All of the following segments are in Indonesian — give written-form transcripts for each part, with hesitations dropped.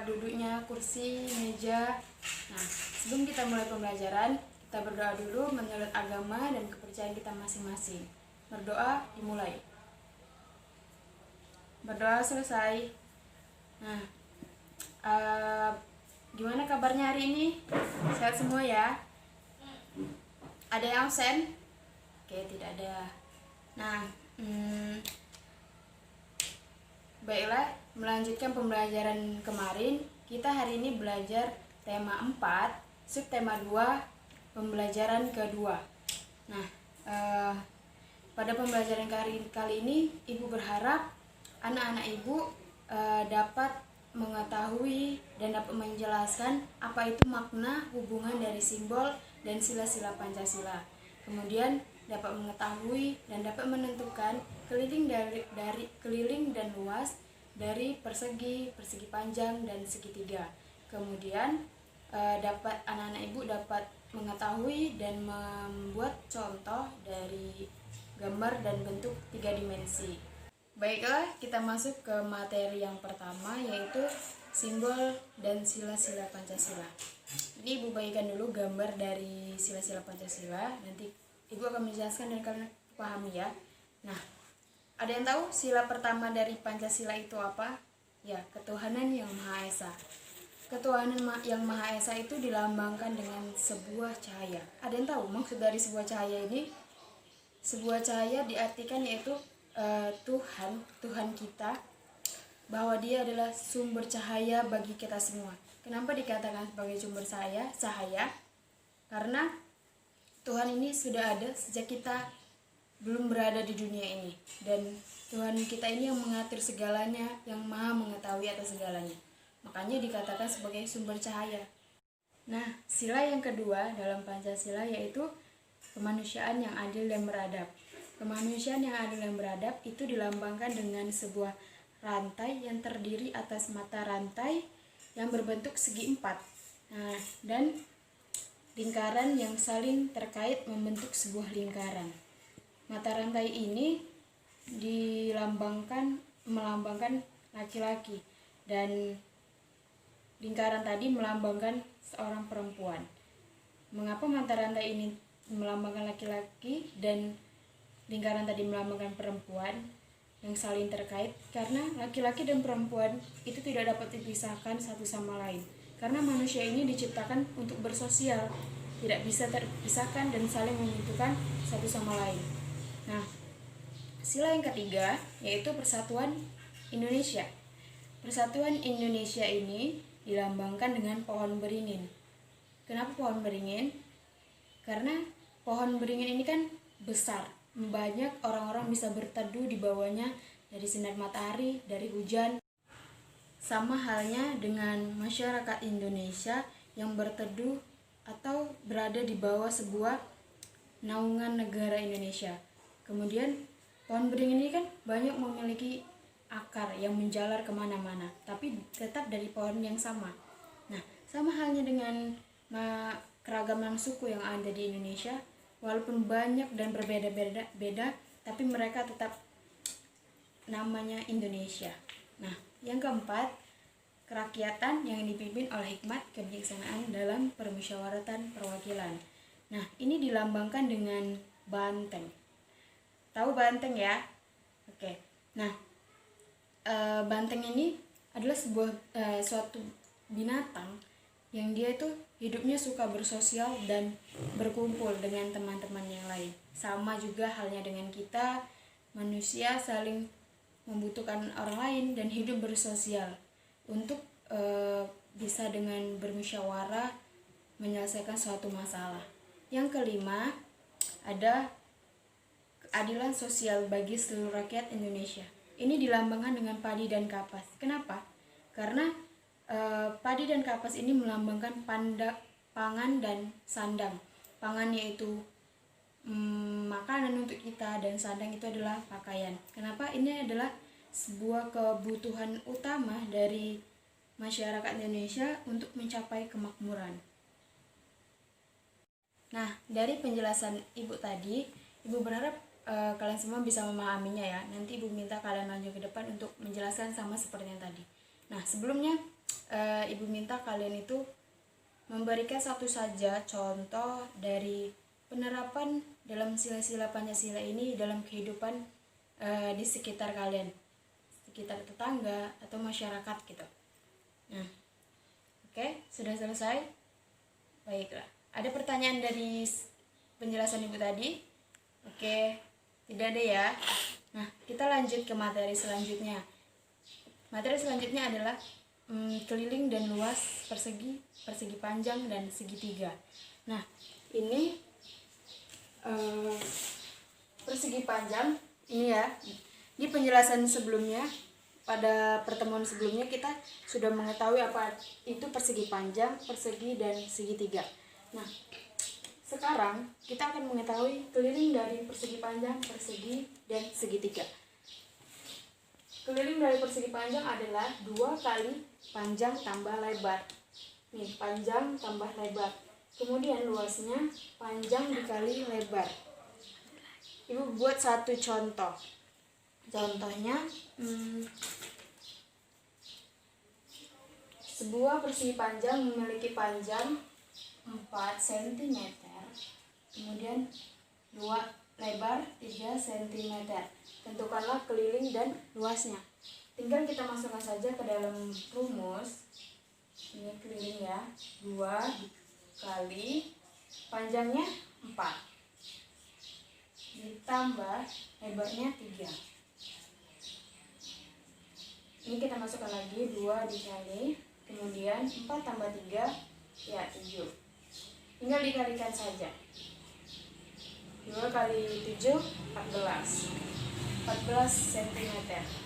duduknya, kursi, meja. Nah, sebelum kita mulai pembelajaran, kita berdoa dulu menurut agama dan kepercayaan kita masing-masing. Berdoa dimulai. Berdoa selesai. Nah, gimana kabarnya hari ini? Sehat semua ya? Ada yang absen? Oke, tidak ada. Nah, baiklah, melanjutkan pembelajaran kemarin, kita hari ini belajar tema 4, subtema 2, pembelajaran kedua. Nah, pada pembelajaran kali ini, Ibu berharap anak-anak Ibu dapat mengetahui dan dapat menjelaskan apa itu makna hubungan dari simbol dan sila-sila Pancasila. Kemudian dapat mengetahui dan dapat menentukan keliling dan luas dari persegi panjang dan segitiga. Kemudian anak-anak Ibu dapat mengetahui dan membuat contoh dari gambar dan bentuk 3 dimensi. Baiklah, kita masuk ke materi yang pertama, yaitu simbol dan sila-sila Pancasila. Ini Ibu bagikan dulu gambar dari sila-sila Pancasila, nanti Ibu akan menjelaskan dan kalian pahami ya. Nah, ada yang tahu sila pertama dari Pancasila itu apa? Ya, ketuhanan yang Maha Esa. Ketuhanan yang Maha Esa itu dilambangkan dengan sebuah cahaya. Ada yang tahu maksud dari sebuah cahaya ini? Sebuah cahaya diartikan yaitu Tuhan kita, bahwa Dia adalah sumber cahaya bagi kita semua. Kenapa dikatakan sebagai sumber cahaya? Karena Tuhan ini sudah ada sejak kita belum berada di dunia ini, dan Tuhan kita ini yang mengatur segalanya, yang Maha mengetahui atas segalanya. Makanya dikatakan sebagai sumber cahaya. Nah, sila yang kedua dalam Pancasila yaitu kemanusiaan yang adil dan beradab. Kemanusiaan yang adil dan beradab itu dilambangkan dengan sebuah rantai yang terdiri atas mata rantai yang berbentuk segi 4. Nah, dan lingkaran yang saling terkait membentuk sebuah lingkaran. Mata rantai ini melambangkan laki-laki, dan lingkaran tadi melambangkan seorang perempuan. Mengapa mata rantai ini melambangkan laki-laki dan lingkaran tadi melambangkan perempuan yang saling terkait? Karena laki-laki dan perempuan itu tidak dapat dipisahkan satu sama lain. Karena manusia ini diciptakan untuk bersosial, tidak bisa terpisahkan dan saling membutuhkan satu sama lain. Nah, sila yang ketiga yaitu Persatuan Indonesia. Persatuan Indonesia ini dilambangkan dengan pohon beringin. Kenapa pohon beringin? Karena pohon beringin ini kan besar, banyak orang-orang bisa berteduh di bawahnya dari sinar matahari, dari hujan. Sama halnya dengan masyarakat Indonesia yang berteduh atau berada di bawah sebuah naungan negara Indonesia. Kemudian pohon beringin ini kan banyak memiliki akar yang menjalar kemana-mana, tapi tetap dari pohon yang sama. Nah, sama halnya dengan keragaman suku yang ada di Indonesia, walaupun banyak dan berbeda-beda, tapi mereka tetap namanya Indonesia. Nah, yang keempat, kerakyatan yang dipimpin oleh hikmat kebijaksanaan dalam permusyawaratan perwakilan. Nah, ini dilambangkan dengan banteng. Tahu banteng ya? Oke. Nah, banteng ini adalah suatu binatang yang dia itu hidupnya suka bersosial dan berkumpul dengan teman-teman yang lain. Sama juga halnya dengan kita, manusia saling membutuhkan orang lain dan hidup bersosial untuk bisa dengan bermusyawarah menyelesaikan suatu masalah. Yang kelima, ada keadilan sosial bagi seluruh rakyat Indonesia. Ini dilambangkan dengan padi dan kapas. Kenapa? Karena padi dan kapas ini melambangkan pangan dan sandang. Pangan yaitu makanan untuk kita, dan sandang itu adalah pakaian. Kenapa? Ini adalah sebuah kebutuhan utama dari masyarakat Indonesia untuk mencapai kemakmuran. Nah, dari penjelasan Ibu tadi, Ibu berharap kalian semua bisa memahaminya ya. Nanti Ibu minta kalian lanjut ke depan untuk menjelaskan sama seperti yang tadi. Nah, sebelumnya Ibu minta kalian itu memberikan satu saja contoh dari penerapan dalam sila-sila Pancasila ini dalam kehidupan di sekitar kalian, sekitar tetangga atau masyarakat gitu. Nah, oke, sudah selesai. Baiklah, ada pertanyaan dari penjelasan Ibu tadi? Oke, tidak ada ya. Nah, kita lanjut ke materi selanjutnya. Materi selanjutnya adalah keliling dan luas, persegi, persegi panjang, dan segitiga. Nah, ini persegi panjang ini ya. Di penjelasan sebelumnya, pada pertemuan sebelumnya kita sudah mengetahui apa itu persegi panjang, persegi, dan segitiga. Nah, sekarang kita akan mengetahui keliling dari persegi panjang, persegi, dan segitiga. Keliling dari persegi panjang adalah 2 kali panjang tambah lebar. Nih, panjang tambah lebar. Kemudian luasnya panjang dikali lebar. Ibu buat satu contoh. Contohnya, sebuah persegi panjang memiliki panjang 4 cm, kemudian lebar 3 cm. Tentukanlah keliling dan luasnya. Tinggal kita masukkan saja ke dalam rumus. Ini keliling ya, 2 kali panjangnya 4 ditambah lebarnya 3. Ini kita masukkan lagi 2 dikali, kemudian 4 tambah 3 ya 7. Tinggal dikalikan saja. 2 kali 7 14 cm.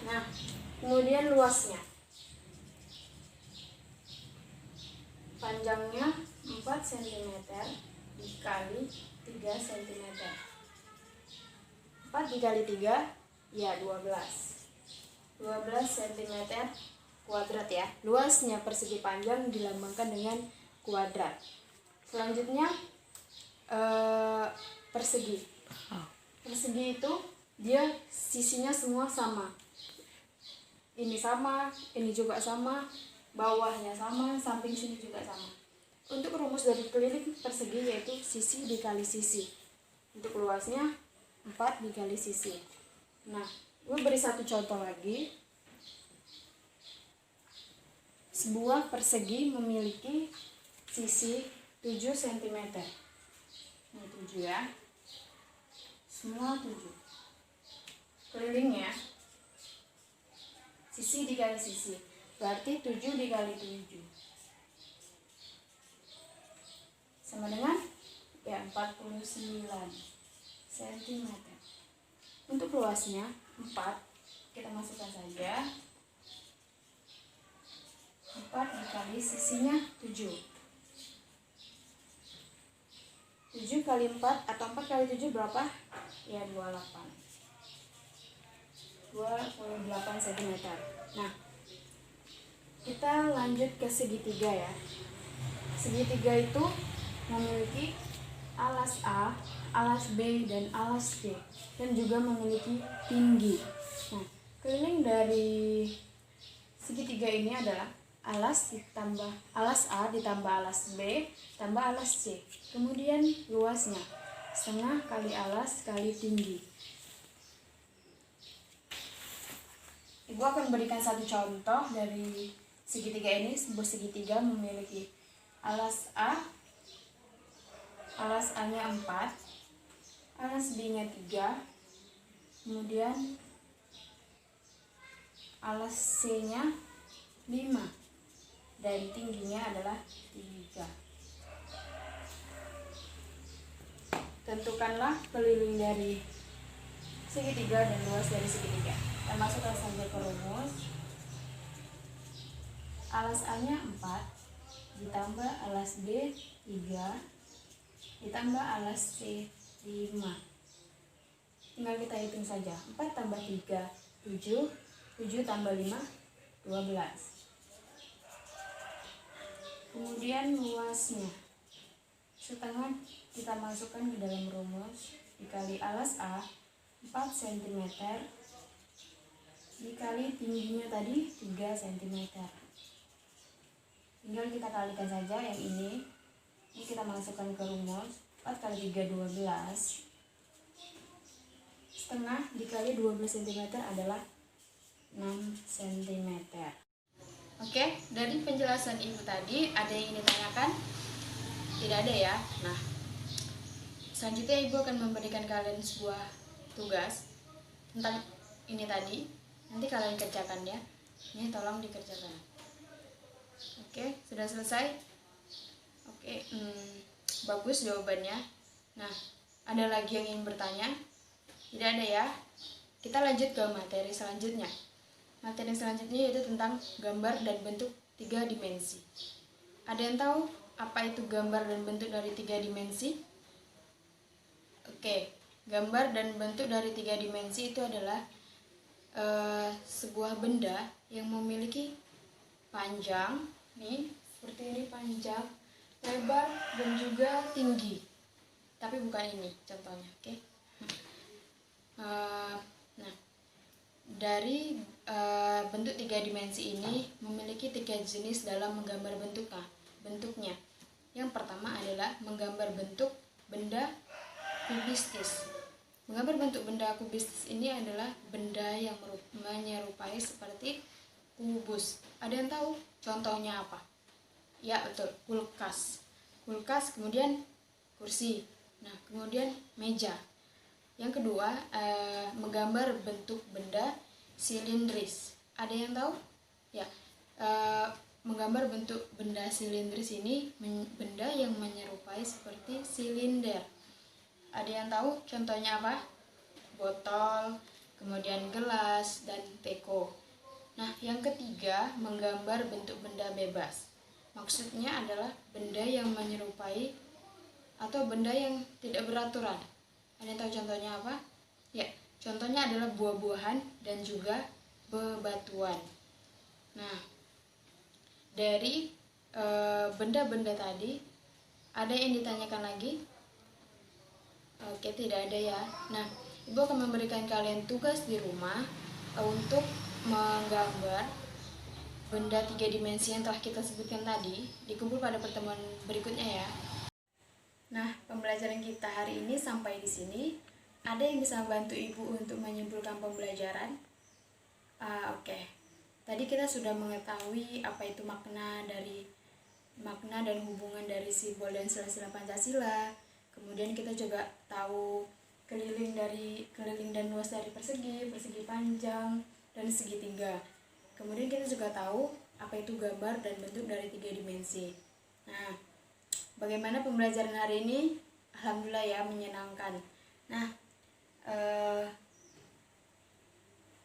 Nah, kemudian luasnya, panjangnya 4 cm dikali 3 cm. 4 dikali 3 ya 12 cm kuadrat ya. Luasnya persegi panjang dilambangkan dengan kuadrat. Selanjutnya persegi. Persegi itu dia sisinya semua sama. Ini sama, ini juga sama, bawahnya sama, samping sini juga sama. Untuk rumus dari keliling persegi yaitu sisi dikali sisi. Untuk luasnya 4 dikali sisi. Nah, gue beri satu contoh lagi. Sebuah persegi memiliki sisi 7 cm. Ini 7 ya. Semua 7. Kelilingnya sisi dikali sisi, berarti 7 dikali 7 sama dengan ya 49 cm. Untuk luasnya 4, kita masukkan saja 4 dikali sisinya 7. 7 kali 4 atau 4 kali 7 berapa? Ya 28 cm. Nah, kita lanjut ke segitiga ya. Segitiga itu memiliki alas A, alas B, dan alas C, dan juga memiliki tinggi. Nah, keliling dari segitiga ini adalah alas ditambah alas A ditambah alas B tambah alas C. Kemudian luasnya setengah kali alas kali tinggi. Ibu akan berikan satu contoh dari segitiga ini. Sebuah segitiga memiliki alas A, alas A-nya 4, alas B-nya 3, kemudian alas C-nya 5, dan tingginya adalah 3. Tentukanlah keliling dari segitiga dan luas dari segitiga. Kita masukkan saja ke rumus. Alas A-nya 4 ditambah alas B 3 ditambah alas C 5. Tinggal kita hitung saja. 4 tambah 3 7, 7 tambah 5 12. Kemudian luasnya setengah kita masukkan ke dalam rumus, dikali alas A 4 cm dikali tingginya tadi 3 cm. tinggal kita kalikan saja yang ini kita masukkan ke rumus. 4 kali 3 12, setengah dikali 12 cm adalah 6 cm. Oke, dari penjelasan ibu tadi ada yang ingin ditanyakan? Tidak ada ya. Nah, selanjutnya ibu akan memberikan kalian sebuah tugas tentang ini tadi. Nanti kalian kerjakan ya. Ini tolong dikerjakan. Oke, sudah selesai? Oke, bagus jawabannya. Nah, ada lagi yang ingin bertanya? Tidak ada ya. Kita lanjut ke materi selanjutnya. Materi selanjutnya yaitu tentang gambar dan bentuk 3 dimensi. Ada yang tahu apa itu gambar dan bentuk dari 3 dimensi? Oke, gambar dan bentuk dari 3 dimensi itu adalah sebuah benda yang memiliki panjang, nih seperti ini, panjang, lebar, dan juga tinggi. Tapi bukan ini contohnya, oke? Nah, dari bentuk 3 dimensi ini memiliki 3 jenis dalam menggambar bentuknya. Yang pertama adalah menggambar bentuk benda kubistis. Menggambar bentuk benda kubistis ini adalah benda yang menyerupai seperti kubus. Ada yang tahu contohnya apa? Ya betul, kulkas. Kulkas, kemudian kursi. Nah, kemudian meja. Yang kedua, menggambar bentuk benda silindris. Ada yang tahu? Ya, menggambar bentuk benda silindris ini benda yang menyerupai seperti silinder. Ada yang tahu contohnya apa? Botol, kemudian gelas, dan teko. Nah, yang ketiga, menggambar bentuk benda bebas. Maksudnya adalah benda yang menyerupai atau benda yang tidak beraturan. Ada yang tahu contohnya apa? Ya, contohnya adalah buah-buahan dan juga bebatuan. Nah, dari benda-benda tadi, ada yang ditanyakan lagi? Oke, tidak ada ya. Nah, ibu akan memberikan kalian tugas di rumah untuk menggambar benda 3 dimensi yang telah kita sebutkan tadi. Dikumpul pada pertemuan berikutnya ya. Nah, pembelajaran kita hari ini sampai di sini. Ada yang bisa membantu ibu untuk menyimpulkan pembelajaran? Oke. Tadi kita sudah mengetahui apa itu makna dan hubungan dari simbol dan sila-sila Pancasila. Kemudian kita juga tahu keliling dan luas dari persegi panjang, dan segitiga. Kemudian kita juga tahu apa itu gambar dan bentuk dari 3 dimensi. Nah, bagaimana pembelajaran hari ini? Alhamdulillah ya, menyenangkan. Nah,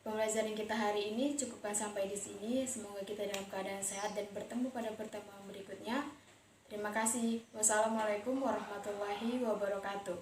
pembelajaran kita hari ini cukupkan sampai di sini. Semoga kita dalam keadaan sehat dan bertemu pada pertemuan berikutnya. Terima kasih. Wassalamualaikum warahmatullahi wabarakatuh.